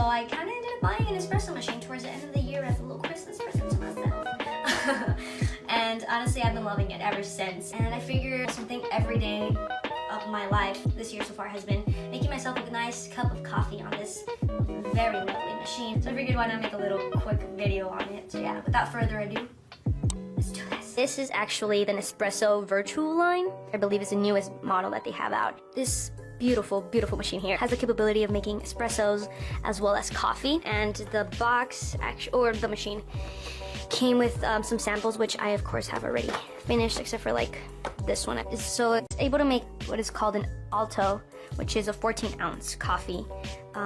So I kind of ended up buying an espresso machine towards the end of the year as a little Christmas present to myself. And honestly, I've been loving it ever since. And I figured something every day of my life this year so far has been making myself a nice cup of coffee on this very lovely machine. So I figured why not make a little quick video on it. So yeah, without further ado, let's do this. This is actually the Nespresso VertuoPlus line. I believe it's the newest model that they have out. This beautiful, beautiful machine here has the capability of making espressos as well as coffee. And the box, or the machine, came with some samples, which I of course have already finished, except for like this one. So it's able to make what is called an alto, which is a 14-ounce coffee,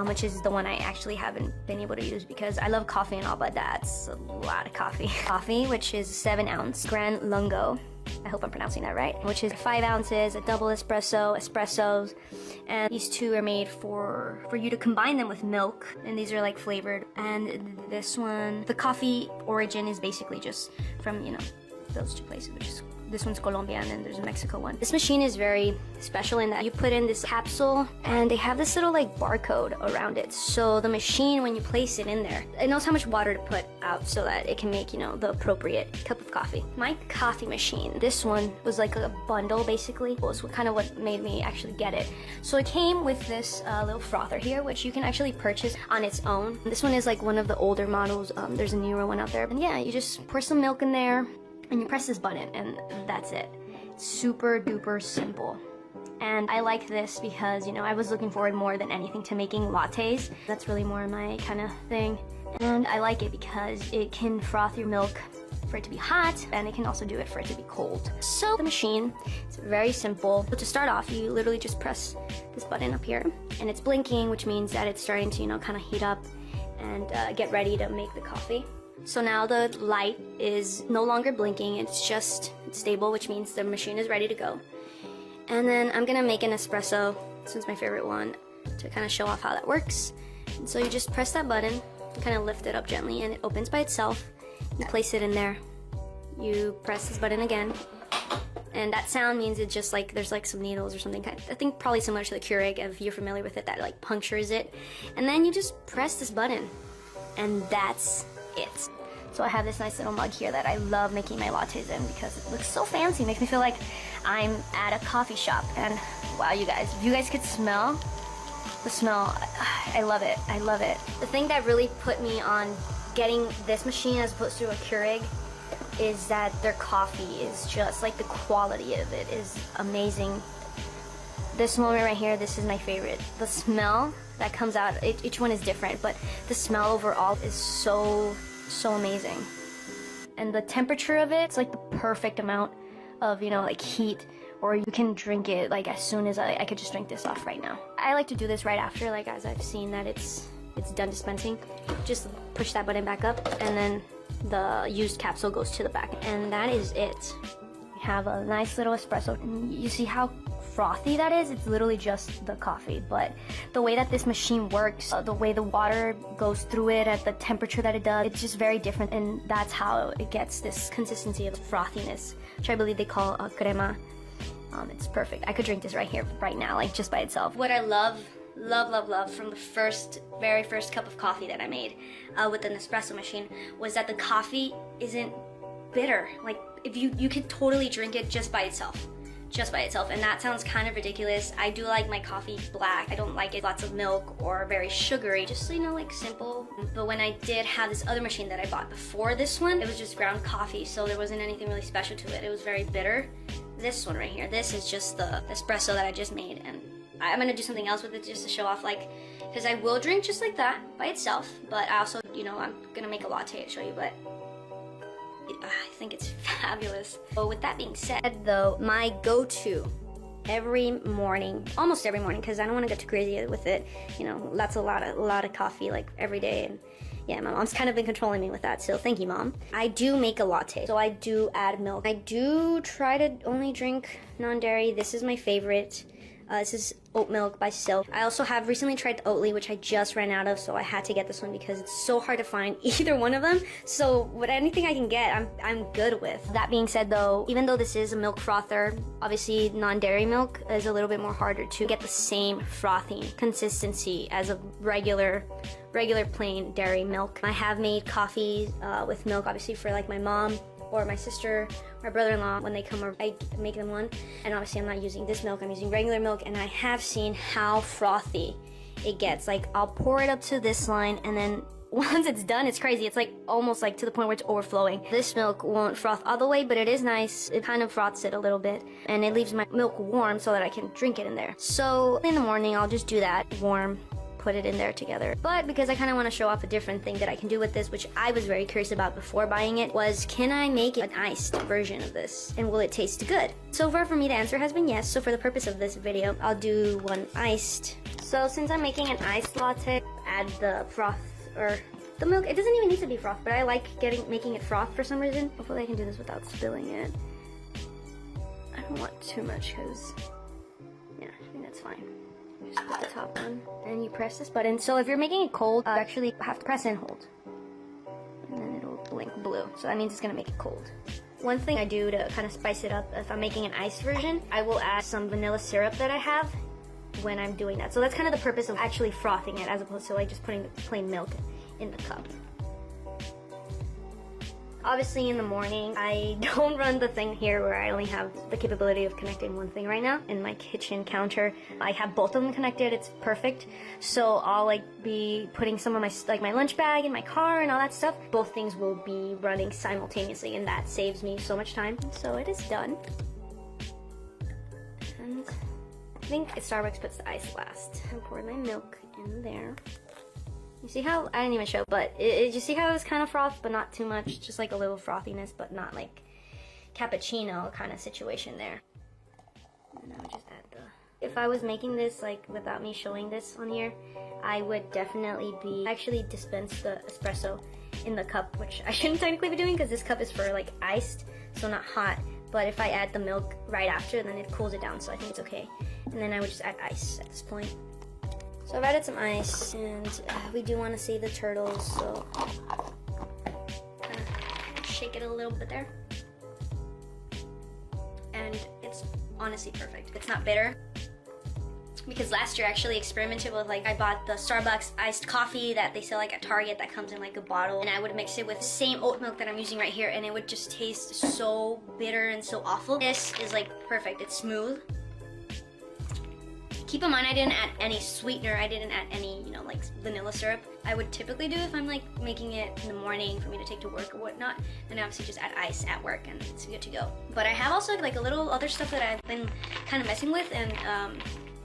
which is the one I actually haven't been able to use because I love coffee and all, but that's a lot of coffee. Coffee, which is 7-ounce Gran Lungo. I hope I'm pronouncing that right, which is 5 ounces, a double espresso, espressos, and these two are made for you to combine them with milk, and these are like flavored. And this one, the coffee origin is basically just from, you know, those two places, which is, this one's Colombia and then there's a Mexico one. This machine is very special in that you put in this capsule and they have this little like barcode around it. So the machine, when you place it in there, it knows how much water to put out so that it can make, you know, the appropriate cup of coffee. My coffee machine, this one was like a bundle basically. It was kind of what made me actually get it. So it came with this little frother here, which you can actually purchase on its own. This one is like one of the older models. There's a newer one out there. And yeah, you just pour some milk in there and you press this button and that's it. Super duper simple. And I like this because, you know, I was looking forward more than anything to making lattes. That's really more my kind of thing. And I like it because it can froth your milk for it to be hot, and it can also do it for it to be cold. So the machine is very simple. So to start off, you literally just press this button up here and it's blinking, which means that it's starting to, you know, kind of heat up and get ready to make the coffee. So now the light is no longer blinking, it's stable, which means the machine is ready to go. And then I'm gonna make an espresso, this is my favorite one, to kind of show off how that works. And so you just press that button, kind of lift it up gently, and it opens by itself. You place it in there, you press this button again, and that sound means it's just like there's like some needles or something, I think probably similar to the Keurig, if you're familiar with it, that like punctures it. And then you just press this button, and that's it. So I have this nice little mug here that I love making my lattes in because it looks so fancy. It makes me feel like I'm at a coffee shop. And wow, you guys, if you guys could smell the smell, I love it. I love it. The thing that really put me on getting this machine as opposed to a Keurig is that their coffee is just like the quality of it is amazing. This moment right here, this is my favorite. The smell that comes out, each one is different, but the smell overall is so amazing. And the temperature of it, it's like the perfect amount of, you know, like heat, or you can drink it like as soon as I could just drink this off right now. I like to do this right after, like as I've seen that it's done dispensing. Just push that button back up and then the used capsule goes to the back. And that is it. We have a nice little espresso. And you see how frothy that is? It's literally just the coffee, but the way that this machine works, the way the water goes through it at the temperature that it does, it's just very different, and that's how it gets this consistency of frothiness, which I believe they call crema. It's perfect. I could drink this right here, right now, like just by itself. What I love from the very first cup of coffee that I made with the Nespresso machine was that the coffee isn't bitter. Like, if you could totally drink it just by itself. And that sounds kind of ridiculous. I do like my coffee black. I don't like it lots of milk or very sugary, just, you know, like simple. But when I did have this other machine that I bought before this one, it was just ground coffee, so there wasn't anything really special to it. It was very bitter. This one right here, this is just the espresso that I just made, and I'm gonna do something else with it just to show off, like, because I will drink just like that by itself, but I also, you know, I'm gonna make a latte to show you, but I think it's fabulous. So with that being said though, my go-to every morning, almost every morning, because I don't want to get too crazy with it, you know, that's a lot of coffee like every day, and yeah, my mom's kind of been controlling me with that, so thank you, Mom. I do make a latte, so I do add milk. I do try to only drink non-dairy. This is my favorite. This is oat milk by Silk. I also have recently tried the Oatly, which I just ran out of, so I had to get this one because it's so hard to find either one of them. So with anything I can get, I'm good with. That being said though, even though this is a milk frother, obviously non-dairy milk is a little bit more harder to get the same frothing consistency as a regular plain dairy milk. I have made coffee with milk, obviously for like my mom or my sister, my brother-in-law, when they come over, I make them one. And obviously I'm not using this milk, I'm using regular milk, and I have seen how frothy it gets. Like, I'll pour it up to this line, and then once it's done, it's crazy. It's like almost like to the point where it's overflowing. This milk won't froth all the way, but it is nice. It kind of froths it a little bit, and it leaves my milk warm so that I can drink it in there. So in the morning, I'll just do that, warm, put it in there together. But because I kind of want to show off a different thing that I can do with this, which I was very curious about before buying it, was can I make an iced version of this, and will it taste good? So far for me the answer has been yes. So for the purpose of this video, I'll do one iced. So since I'm making an iced latte, add the froth or the milk. It doesn't even need to be froth, but I like making it froth for some reason. Hopefully I can do this without spilling it. I don't want too much because yeah, I think that's fine. Just put the top on, and you press this button. So if you're making it cold, you actually have to press and hold, and then it'll blink blue. So that means it's gonna make it cold. One thing I do to kind of spice it up, if I'm making an iced version, I will add some vanilla syrup that I have when I'm doing that. So that's kind of the purpose of actually frothing it, as opposed to like just putting the plain milk in the cup. Obviously in the morning, I don't run the thing here where I only have the capability of connecting one thing right now. In my kitchen counter, I have both of them connected. It's perfect. So I'll like be putting some of my lunch bag in my car and all that stuff. Both things will be running simultaneously, and that saves me so much time. So it is done. And I think Starbucks puts the ice last. I poured my milk in there. You see how, I didn't even show, but you see how it was kind of froth, but not too much, just like a little frothiness, but not like cappuccino kind of situation there. And I would just add the, if I was making this like without me showing this on here, I would definitely actually dispense the espresso in the cup, which I shouldn't technically be doing because this cup is for like iced, so not hot. But if I add the milk right after, then it cools it down, so I think it's okay. And then I would just add ice at this point. So I've added some ice, and we do want to save the turtles, so shake it a little bit there. And it's honestly perfect. It's not bitter. Because last year I actually experimented with, like, I bought the Starbucks iced coffee that they sell like at Target that comes in like a bottle, and I would mix it with the same oat milk that I'm using right here, and it would just taste so bitter and so awful. This is like perfect. It's smooth. Keep in mind I didn't add any sweetener, I didn't add any, you know, like vanilla syrup. I would typically do if I'm like making it in the morning for me to take to work or whatnot, and obviously just add ice at work and it's good to go. But I have also like a little other stuff that I've been kind of messing with, and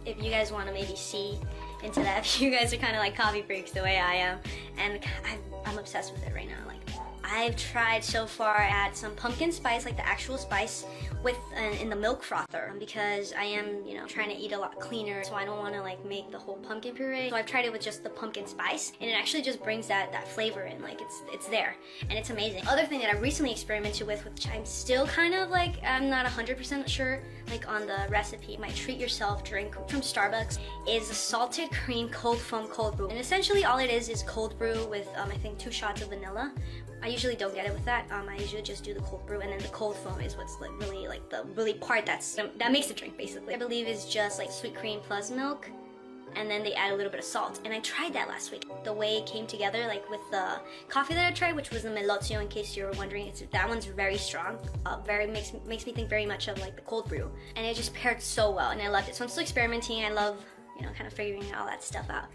if you guys want to maybe see into that, if you guys are kind of like coffee freaks the way I am, and I'm obsessed with it right now. Like, I've tried so far add some pumpkin spice, like the actual spice, with in the milk frother, because I am, you know, trying to eat a lot cleaner, so I don't want to like make the whole pumpkin puree. So I've tried it with just the pumpkin spice, and it actually just brings that flavor in. Like, it's there, and it's amazing. Other thing that I recently experimented with, which I'm still kind of like, I'm not 100% sure like on the recipe, my treat yourself drink from Starbucks is a salted cream cold foam cold brew, and essentially all it is cold brew with I think 2 shots of vanilla. I usually don't get it with that. I usually just do the cold brew, and then the cold foam is what's like really like the part that makes the drink basically. I believe is just like sweet cream plus milk, and then they add a little bit of salt. And I tried that last week. The way it came together, like with the coffee that I tried, which was the Melozio, in case you were wondering, that one's very strong. Makes me think very much of like the cold brew, and it just paired so well, and I loved it. So I'm still experimenting. I love, you know, kind of figuring all that stuff out.